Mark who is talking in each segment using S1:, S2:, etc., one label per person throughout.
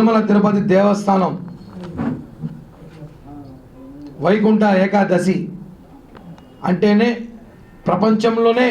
S1: తిరుమల తిరుపతి దేవస్థానం వైకుంఠ ఏకాదశి అంటేనే ప్రపంచంలోనే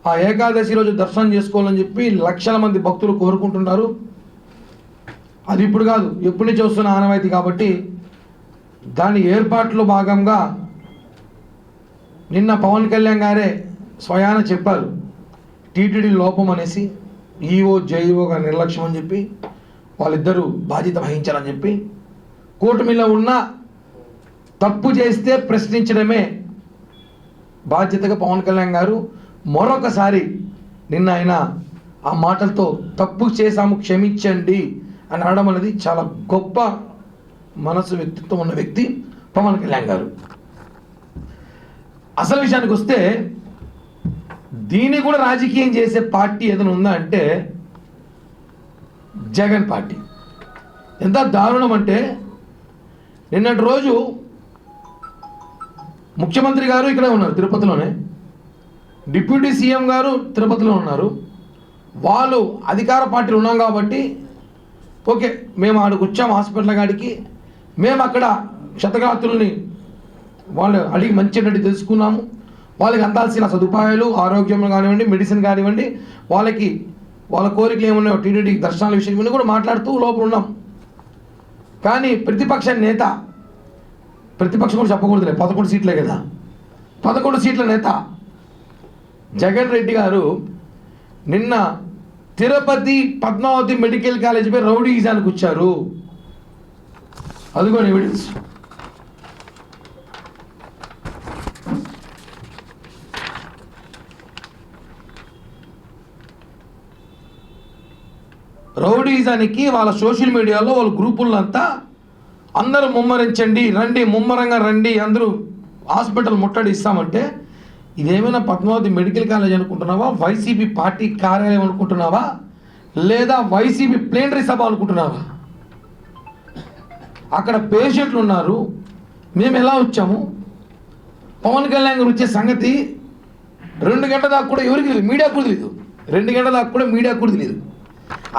S1: ఆ ఏకాదశి రోజు దర్శనం చేసుకోవాలని చెప్పి లక్షల మంది భక్తులు కోరుకుంటున్నారు. అది ఇప్పుడు కాదు, ఎప్పటి నుంచి వస్తున్న ఆనవాయితీ కాబట్టి దాని ఏర్పాట్లో భాగంగా నిన్న పవన్ కళ్యాణ్ గారే స్వయాన చెప్పారు, టీటీడీ లోపం అనేసి, ఈఓ జేఈఓ గారి నిర్లక్ష్యం అని చెప్పి వాళ్ళిద్దరూ బాధ్యత వహించాలని చెప్పి. కూటమిలో ఉన్న తప్పు చేస్తే ప్రశ్నించడమే బాధ్యతగా పవన్ కళ్యాణ్ గారు మరొకసారి నిన్న ఆయన ఆ మాటలతో తప్పు చేశాము క్షమించండి అని అనడం అనేది చాలా గొప్ప మనసు వ్యక్తిత్వం ఉన్న వ్యక్తి పవన్ కళ్యాణ్ గారు. అసలు విషయానికి వస్తే దీన్ని కూడా రాజకీయం చేసే పార్టీ ఏదైనా ఉందా అంటే జగన్ పార్టీ. ఎంత దారుణం అంటే నిన్నటి రోజు ముఖ్యమంత్రి గారు ఇక్కడే ఉన్నారు తిరుపతిలోనే, డిప్యూటీ సీఎం గారు తిరుపతిలో ఉన్నారు. వాళ్ళు అధికార పార్టీలు ఉన్నాం కాబట్టి ఓకే, మేము ఆడికి వచ్చాము హాస్పిటల్ కాడికి, మేము అక్కడ క్షతగాత్రుల్ని వాళ్ళు అడిగి మంచినట్టు తెలుసుకున్నాము, వాళ్ళకి అందాల్సిన సదుపాయాలు ఆరోగ్యం కానివ్వండి, మెడిసిన్ కానివ్వండి, వాళ్ళకి వాళ్ళ కోరికలు ఏమున్నాయో టీటీడీ దర్శనాల విషయం ఇవన్నీ కూడా మాట్లాడుతూ లోపల ఉన్నాం. కానీ ప్రతిపక్షం కూడా చెప్పకూడదులే, 11 సీట్లే కదా, 11 సీట్ల నేత జగన్ రెడ్డి గారు నిన్న తిరుపతి పద్మావతి మెడికల్ కాలేజీపై రౌడీయిజానికి వచ్చారు. అదిగోని ఎవిడెన్స్. రౌడీయిజానికి వాళ్ళ సోషల్ మీడియాలో వాళ్ళ గ్రూపుల్లో అంతా అందరూ ముమ్మరించండి, రండి, ముమ్మరంగా రండి, అందరూ హాస్పిటల్ ముట్టడి ఇస్తామంటే ఇదేమైనా పద్మావతి మెడికల్ కాలేజ్ అనుకుంటున్నావా, వైసీపీ పార్టీ కార్యాలయం అనుకుంటున్నావా, లేదా వైసీపీ ప్లేనరీ సభ అనుకుంటున్నావా? అక్కడ పేషెంట్లు ఉన్నారు, మేము ఎలా వచ్చాము? పవన్ కళ్యాణ్ గారు వచ్చే సంగతి 2 గంటల దాకా కూడా ఎవరికి తెలియదు, మీడియాకు కూడా తెలియదు. 2 గంటల దాకా కూడా మీడియాకు కూడా తెలియదు.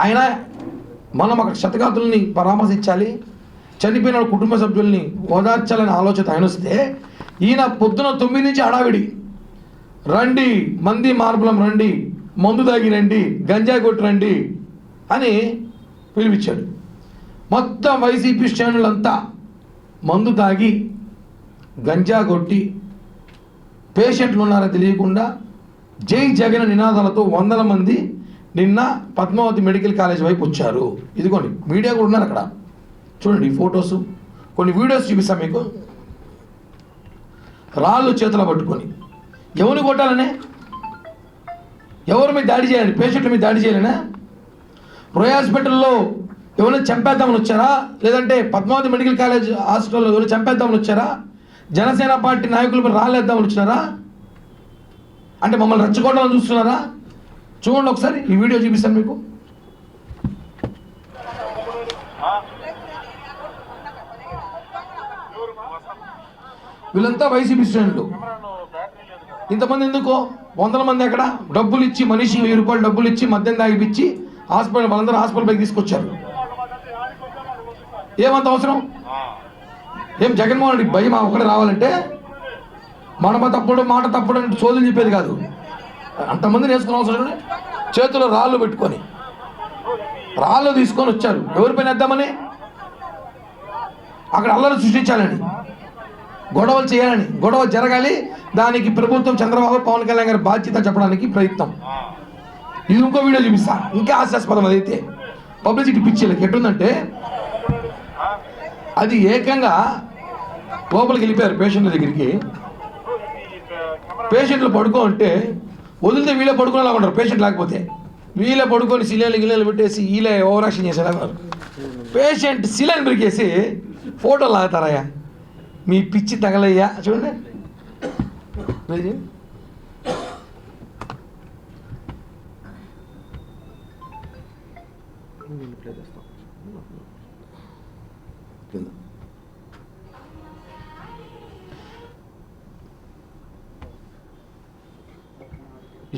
S1: ఆయన మనం అక్కడ క్షతగాత్రుల్ని పరామర్శించాలి, చనిపోయిన కుటుంబ సభ్యుల్ని ఓదార్చాలని ఆలోచన ఆయన వస్తే, ఈయన పొద్దున 9 నుంచి హడావిడి, రండి మంది మార్బలం రండి, మందు తాగి రండి, గంజాయి కొట్టి రండి అని పిలిపించాడు. మొత్తం వైసీపీ శ్రేణులంతా మందు తాగి గంజా కొట్టి పేషెంట్లు ఉన్నారని తెలియకుండా జై జగన్ నినాదాలతో 100ల మంది నిన్న పద్మావతి మెడికల్ కాలేజ్ వైపు వచ్చారు. ఇదిగోండి మీడియా కూడా ఉన్నారు అక్కడ, చూడండి ఈ ఫొటోస్, కొన్ని వీడియోస్ చూపిస్తాను మీకు. రాళ్ళు చేతులు పట్టుకొని ఎవరిని కొట్టాలనే, ఎవరి మీద దాడి చేయాలని, పేషెంట్ల మీద దాడి చేయాలనే? రోయ్ హాస్పిటల్లో ఎవరైనా చంపేద్దామని వచ్చారా, లేదంటే పద్మావతి మెడికల్ కాలేజ్ హాస్పిటల్లో ఎవరైనా చంపేద్దామని వచ్చారా, జనసేన పార్టీ నాయకులపై రాళ్ళేద్దామని వచ్చినారా, అంటే మమ్మల్ని రెచ్చగొట్టాలని చూస్తున్నారా? చూడండి ఒకసారి ఈ వీడియో చూపిస్తాను మీకు. వీళ్ళంతా వైసీపీ శ్రేణులు. ఇంతమంది ఎందుకో, 100ల మంది అక్కడ డబ్బులు ఇచ్చి, మనిషి 1000 రూపాయలు డబ్బులు ఇచ్చి మద్యం తాగిపించి హాస్పిటల్, వాళ్ళందరూ హాస్పిటల్ పైకి తీసుకొచ్చారు. ఏమంత అవసరం? ఏం జగన్మోహన్ రెడ్డి భయం ఒకటే రావాలంటే? మనమ తప్పుడు మాట తప్పుడు అంటే సోదులు చెప్పేది కాదు. అంతమంది నేర్చుకున్న అవసరం. చేతిలో రాళ్ళు పెట్టుకొని రాళ్ళు తీసుకొని వచ్చారు. ఎవరిపైన వేద్దామని? అక్కడ అల్లరి సృష్టించాలని, గొడవలు చేయాలని, గొడవ జరగాలి, దానికి ప్రభుత్వం చంద్రబాబు పవన్ కళ్యాణ్ గారి బాధ్యత చెప్పడానికి ప్రయత్నం. ఇది ఇంకో వీడియో చూపిస్తా, ఇంకా హాస్యాస్పదం. అదైతే పబ్లిసిటీ పిచ్చిలకి ఎట్టుందంటే, అది ఏకంగా లోపలికి వెళ్ళిపోయారు పేషెంట్ల దగ్గరికి. పేషెంట్లు పడుకో అంటే వదిలితే వీళ్ళే పడుకునేలా ఉంటారు. పేషెంట్ లేకపోతే వీళ్ళే పడుకొని సిలిండర్లు పెట్టేసి వీళ్ళే ఓవరాక్షన్ చేసేలాగా. పేషెంట్ సిలిండర్ పెరికేసి ఫోటోలు లాగుతారయ్యా, మీ పిచ్చి తగలయ్యా. చూడండి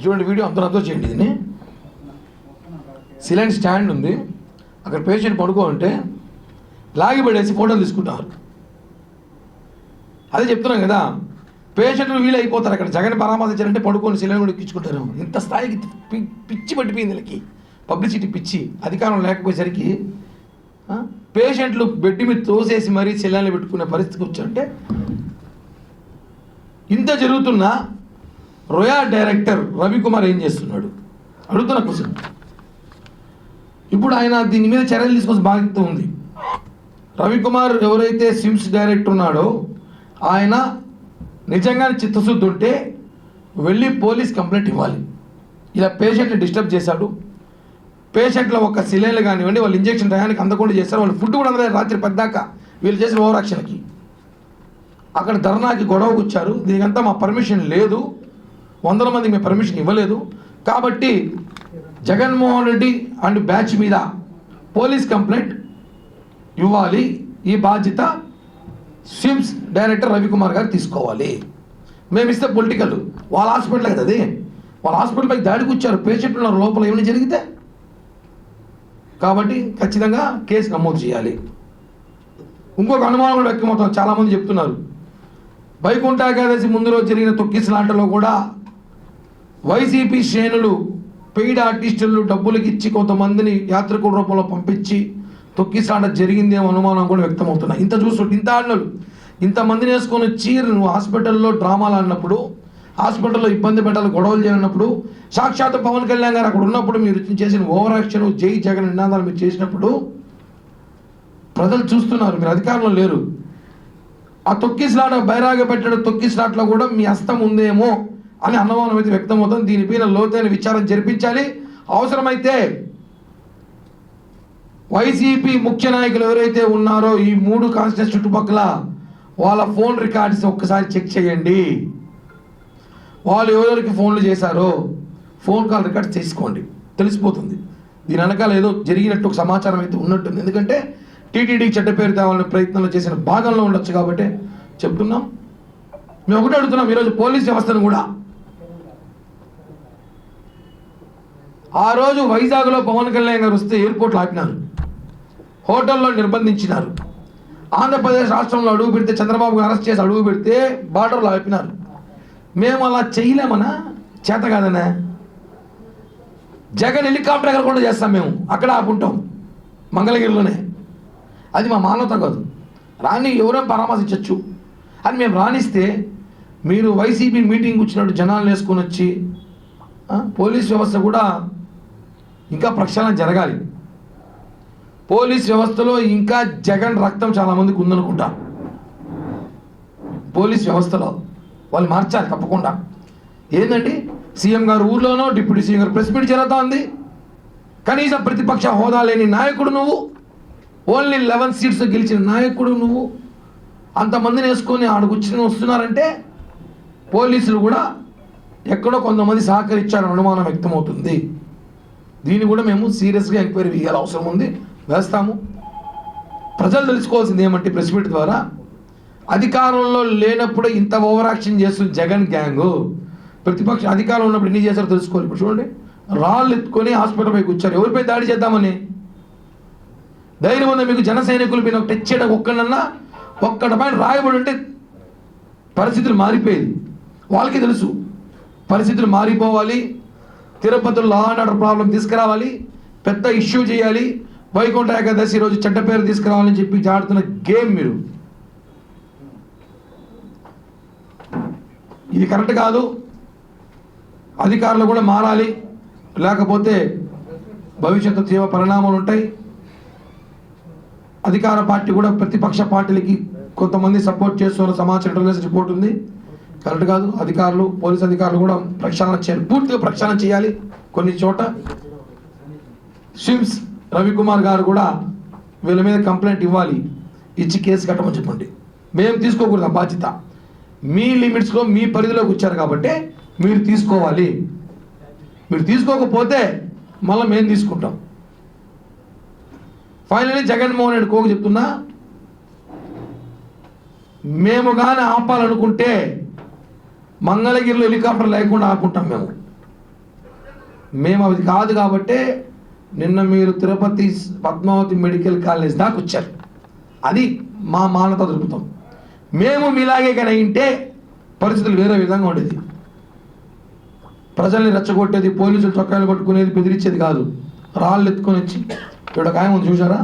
S1: చూడండి వీడియో అందరూ చేయండి. దీన్ని సిలిండర్ స్టాండ్ ఉంది, అక్కడ పేషెంట్ పడుకో అంటే లాగి పడేసి ఫోటోలు తీసుకుంటారు. అదే చెప్తున్నాం కదా, పేషెంట్లు వీలు అయిపోతారు. అక్కడ జగన్ పరామర్శించారంటే పడుకొని సిలిండర్ కూడా ఎక్కించుకుంటారు. ఇంత స్థాయికి పిచ్చి పట్టిపోయింది వీళ్ళకి, పబ్లిసిటీ పిచ్చి. అధికారం లేకపోయేసరికి పేషెంట్లు బెడ్ మీద తోసేసి మరీ సిలిండర్లు పెట్టుకునే పరిస్థితికి వచ్చారంటే, ఇంత జరుగుతున్నా రోయా డైరెక్టర్ రవికుమార్ ఏం చేస్తున్నాడు అడుగుతున్న క్వశ్చన్. ఇప్పుడు ఆయన దీని మీద చర్యలు తీసుకోవాల్సిన బాధ్యత ఉంది. రవికుమార్ ఎవరైతే సిమ్స్ డైరెక్టర్ ఉన్నాడో ఆయన నిజంగానే చిత్తశుద్ధి ఉంటే వెళ్ళి పోలీస్ కంప్లైంట్ ఇవ్వాలి. ఇలా పేషెంట్ని డిస్టర్బ్ చేశాడు, పేషెంట్లో ఒక సిలిండర్ కానివ్వండి, వాళ్ళు ఇంజెక్షన్ టయానికి అందకుండా చేస్తారు, వాళ్ళు ఫుడ్ కూడా అందలేదు రాత్రి పెద్దాక వీళ్ళు చేసిన ఓవర్ యాక్షన్కి. అక్కడ ధర్నాకి గొడవకు వచ్చారు. దీనికంతా మా పర్మిషన్ లేదు, 100 మందికి మేము పర్మిషన్ ఇవ్వలేదు, కాబట్టి జగన్మోహన్ రెడ్డి అండ్ బ్యాచ్ మీద పోలీస్ కంప్లైంట్ ఇవ్వాలి. ఈ బాధ్యత స్విమ్స్ డైరెక్టర్ రవికుమార్ గారు తీసుకోవాలి. మేము ఇస్తే పొలిటికల్, వాళ్ళ హాస్పిటల్ కదా అది, వాళ్ళ హాస్పిటల్ పైకి దాడికి వచ్చారు, పేషెంట్లు ఉన్నారు లోపల, ఏమైనా జరిగితే కాబట్టి ఖచ్చితంగా కేసు నమోదు చేయాలి. ఇంకొక అనుమానం కూడా వ్యక్తమవుతాం, చాలామంది చెప్తున్నారు వైకుంఠ ఏకాదశి ముందు రోజు జరిగిన తొక్కిసలాటలో కూడా వైసీపీ శ్రేణులు పెయిడ్ ఆర్టిస్టులు డబ్బులకి ఇచ్చి కొంతమందిని యాత్రికుల రూపంలో పంపించి తొక్కిసలాట జరిగిందేమో అనుమానం కూడా వ్యక్తమవుతున్నాయి. ఇంత చూస్తుంటే ఇంత ఆడినలు ఇంతమందిని వేసుకొని వచ్చి నువ్వు హాస్పిటల్లో డ్రామాలు ఆడినప్పుడు, హాస్పిటల్లో ఇబ్బంది పెట్టాలి, గొడవలు చేయనప్పుడు, సాక్షాత్ పవన్ కళ్యాణ్ గారు అక్కడ ఉన్నప్పుడు మీరు చేసిన ఓవర్ యాక్షన్, జై జగన్ నినాదాలు మీరు చేసినప్పుడు ప్రజలు చూస్తున్నారు, మీరు అధికారంలో లేరు. ఆ తొక్కిసలాట బైరాగ పెట్టడం తొక్కిసలాటలో కూడా మీ హస్తం ఉందేమో అని అనుమానం అయితే వ్యక్తమవుతుంది. దీనిపైన లోతైన విచారణ జరిపించాలి. అవసరమైతే వైసీపీ ముఖ్య నాయకులు ఎవరైతే ఉన్నారో ఈ 3 కాన్స్టిట్యూన్స్ చుట్టుపక్కల వాళ్ళ ఫోన్ రికార్డ్స్ ఒక్కసారి చెక్ చేయండి. వాళ్ళు ఎవరికి ఫోన్లు చేశారో ఫోన్ కాల్ రికార్డ్స్ తీసుకోండి, తెలిసిపోతుంది. దీని వెనకాల ఏదో జరిగినట్టు ఒక సమాచారం అయితే ఉన్నట్టుంది. ఎందుకంటే టీటీడీకి చెడ్డ పేరు తేవాలనే ప్రయత్నంలో చేసిన భాగంలో ఉండొచ్చు కాబట్టి చెప్తున్నాం. మేము ఒకటి అడుగుతున్నాం, ఈరోజు పోలీస్ వ్యవస్థను కూడా, ఆ రోజు వైజాగ్లో పవన్ కళ్యాణ్ గారు వస్తే ఎయిర్పోర్ట్లో ఆపినారు, హోటల్లో నిర్బంధించినారు. ఆంధ్రప్రదేశ్ రాష్ట్రంలో అడుగు పెడితే చంద్రబాబు అరెస్ట్ చేసి అడుగు పెడితే బార్డర్లో ఆపినారు. మేము అలా చేయలేమన్నా, చేత కాదన్నా. జగన్ హెలికాప్టర్ ఎక్కడ కూడా చేస్తాం, మేము అక్కడ ఆపుంటాం మంగళగిరిలోనే. అది మా మానవత కాదు. రాని ఎవరేం పరామర్శించవచ్చు అని మేము రాణిస్తే మీరు వైసీపీ మీటింగ్ వచ్చినట్టు జనాలను వేసుకొని వచ్చి పోలీస్ వ్యవస్థ కూడా ఇంకా ప్రక్షాళన జరగాలి. పోలీస్ వ్యవస్థలో ఇంకా జగన్ రక్తం చాలామందికి ఉందనుకుంటా. పోలీస్ వ్యవస్థలో వాళ్ళు మార్చాలి తప్పకుండా. ఏంటంటే సీఎం గారు ఊర్లోనో డిప్యూటీ సీఎం గారు ప్రెస్ మీట్ జరుగుతూ ఉంది, కనీసం ప్రతిపక్ష హోదా లేని నాయకుడు నువ్వు, ఓన్లీ 11 సీట్స్ గెలిచిన నాయకుడు నువ్వు, అంతమందిని వేసుకొని ఆడుకొచ్చి వస్తున్నారంటే పోలీసులు కూడా ఎక్కడో కొంతమంది సహకరించారని అనుమానం వ్యక్తమవుతుంది. దీన్ని కూడా మేము సీరియస్గా ఎంక్వైరీ వేయాలి, అవసరం ఉంది, వేస్తాము. ప్రజలు తెలుసుకోవాల్సింది ఏమంటే ప్రెస్ మీట్ ద్వారా అధికారంలో లేనప్పుడు ఇంత ఓవర్ యాక్షన్ చేస్తుంది జగన్ గ్యాంగు, ప్రతిపక్ష అధికారం ఉన్నప్పుడు ఎన్ని చేశారో తెలుసుకోవాలి. ఇప్పుడు చూడండి, రాళ్ళు ఎత్తుకొని హాస్పిటల్ పైకి వచ్చారు, ఎవరిపై దాడి చేద్దామని. ధైర్యం ఉందా మీకు? జన సైనికుల పైన తెచ్చేయడం ఒక్కడి పైన రాయబడి ఉంటే పరిస్థితులు మారిపోయేది. వాళ్ళకి తెలుసు పరిస్థితులు మారిపోవాలి, తిరుపతిలో లా అండ్ ఆర్డర్ ప్రాబ్లం తీసుకురావాలి, పెద్ద ఇష్యూ చేయాలి, వైకుంఠ ఏకాదశి రోజు చెడ్డ పేరు తీసుకురావాలని చెప్పి ఆడుతున్న గేమ్ మీరు. ఇది కరెక్ట్ కాదు. అధికారులు కూడా మారాలి, లేకపోతే భవిష్యత్తు తీవ్ర పరిణామాలు ఉంటాయి. అధికార పార్టీ కూడా ప్రతిపక్ష పార్టీలకి కొంతమంది సపోర్ట్ చేస్తున్న సమాచారం ఇంటెలిజెన్స్ రిపోర్ట్ ఉంది, కరెక్ట్ కాదు. అధికారులు, పోలీస్ అధికారులు కూడా ప్రక్షాళన చేయాలి, పూర్తిగా ప్రక్షాళన చేయాలి. కొన్ని చోట స్విమ్స్ రవికుమార్ గారు కూడా వీళ్ళ మీద కంప్లైంట్ ఇవ్వాలి, ఇచ్చి కేసు కట్టమని చెప్పండి. మేము తీసుకోకూడదు ఆ బాధ్యత. మీ లిమిట్స్లో మీ పరిధిలోకి వచ్చారు కాబట్టి మీరు తీసుకోవాలి. మీరు తీసుకోకపోతే మళ్ళీ మేము తీసుకుంటాం. ఫైనల్లీ జగన్మోహన్ రెడ్డి కోకు చెప్తున్నా, మేము కానీ ఆపాలనుకుంటే మంగళగిరిలో హెలికాప్టర్ లేకుండా ఆపుకుంటాం. మేము అది కాదు కాబట్టి నిన్న మీరు తిరుపతి పద్మావతి మెడికల్ కాలేజ్ దాకా వచ్చారు. అది మా మానవత దృక్పథం. మేము మీలాగే కానీ అయింటే పరిస్థితులు వేరే విధంగా ఉండేది. ప్రజల్ని రెచ్చగొట్టేది, పోలీసులు చొక్కాలు పట్టుకునేది, బెదిరించేది కాదు. రాళ్ళు ఎత్తుకొని వచ్చి ఇక్కడ ఒక ఆయన ఉంది చూసారా,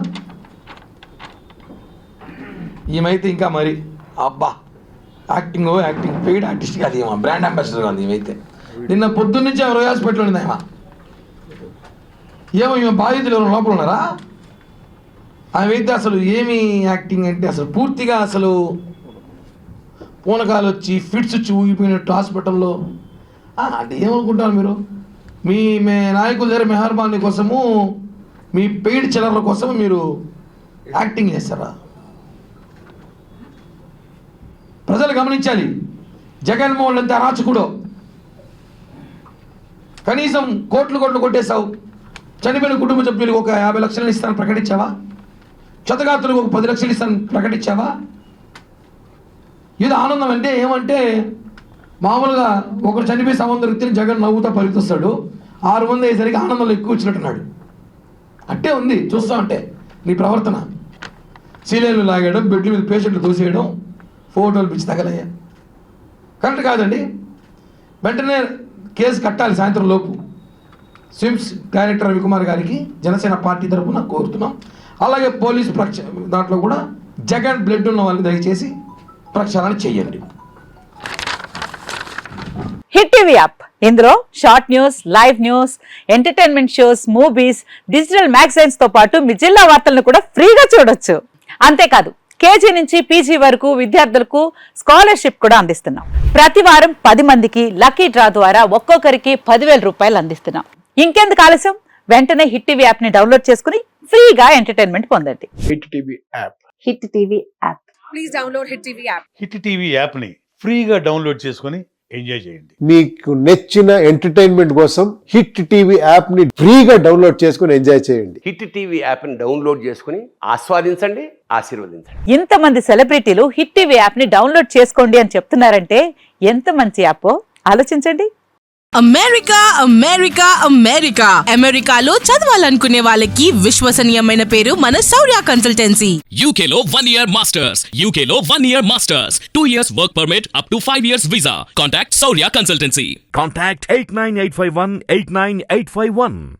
S1: ఈమెయితే ఇంకా మరి అబ్బా యాక్టింగ్ పెయిడ్ ఆర్టిస్ట్ కాదు, ఏమో బ్రాండ్ అంబాసిడర్ కాదు ఈమెయితే. నిన్న పొద్దున్న నుంచి ఎవరు హాస్పిటల్ ఉంది ఆమె. ఏమో ఈమె బాధితులు ఎవరు లోపల ఉన్నారా? ఆమె అయితే అసలు ఏమి యాక్టింగ్ అంటే అసలు పూర్తిగా అసలు పూనకాలు వచ్చి ఫిట్స్ వచ్చి ఊగిపోయినట్టు హాస్పిటల్లో. అంటే ఏమనుకుంటారు మీరు? మీ నాయకుల దగ్గర మెహర్బానీ కోసము, మీ పెయిడ్ చిల్లర్ల కోసము మీరు యాక్టింగ్ చేస్తారా? ప్రజలు గమనించాలి. జగన్మోహన్ అంత అరాచకుడు. కనీసం కోట్లు కొట్టేశావు. చనిపోయిన కుటుంబ సభ్యులకు ఒక 50 లక్షలు ఇస్తాను ప్రకటించావా? క్షతగాత్రులకు ఒక 10 లక్షలు ఇస్తాను ప్రకటించావా? ఇది ఆనందం అంటే ఏమంటే మామూలుగా ఒకరు చనిపోయి సంబంధం రీతిని జగన్ నవ్వుతా పరిగెత్తాడు. 6 మంది అయ్యేసరికి ఆనందంలో ఎక్కువ వచ్చినట్టున్నాడు. అట్టే ఉంది చూస్తా ఉంటే నీ ప్రవర్తన. సీలేలు లాగేయడం, బెడ్ల మీద పేషెంట్లు తోసేయడం, ఫోటోలు పిచ్చి తగలయ్యా. కరెక్ట్ కాదండి. వెంటనే కేసు కట్టాలి సాయంత్రం లోపు. స్విమ్స్ డైరెక్టర్ రవికుమార్ గారికి జనసేన పార్టీ తరఫున కోరుతున్నాం. అలాగే పోలీసు దాంట్లో కూడా జగన్ బ్లడ్ ఉన్న వాళ్ళని దయచేసి ప్రక్షాళన చేయండి.
S2: హిట్ టీవీ యాప్, ఇందులో short news, live news, entertainment shows, movies, digital magazines తో పాటు మీ జిల్లా వార్తలను కూడా ఫ్రీగా చూడొచ్చు. అంతేకాదు కేజీ నుంచి పీజీ వరకు విద్యార్థులకు స్కాలర్షిప్ కూడా అందిస్తున్నాం. ప్రతి వారం 10 మందికి లక్కీ డ్రా ద్వారా ఒక్కొక్కరికి 10,000 రూపాయలు అందిస్తున్నాం. ఇంకెందుకు ఆలస్యం, వెంటనే హిట్ టీవీ యాప్ ని డౌన్లోడ్ చేసుకుని ఫ్రీగా ఎంటర్టైన్మెంట్ పొందండి.
S3: Hit TV app.
S2: Hit TV app.
S4: Please download hit TV app.
S5: Hit TV app ని ఫ్రీగా డౌన్లోడ్ చేసుకొని ఎంజాయ్ చేయండి.
S3: మీకు నచ్చిన ఎంటర్టైన్మెంట్ కోసం హిట్ టీవీ యాప్ ని ఫ్రీగా డౌన్లోడ్ చేసుకొని ఎంజాయ్ చేయండి.
S6: హిట్ టీవీ యాప్ ని డౌన్లోడ్ చేసుకుని ఆస్వాదించండి, ఆశీర్వదించండి.
S2: ఇంతమంది సెలబ్రిటీలు హిట్ టీవీ యాప్ ని డౌన్లోడ్ చేసుకోండి అని చెప్తున్నారంటే ఎంత మంచి యాప్ ఆలోచించండి.
S4: అమెరికా అమెరికాలో చదవాలనుకునే వాళ్ళకి విశ్వసనీయమైన పేరు మన శౌర్య కన్సల్టెన్సీ.
S7: UK లో 1 year masters. UK లో 1 year masters. 2 years work permit up to 5 years visa. Contact Saurya Consultancy.
S8: Contact 89851 89851.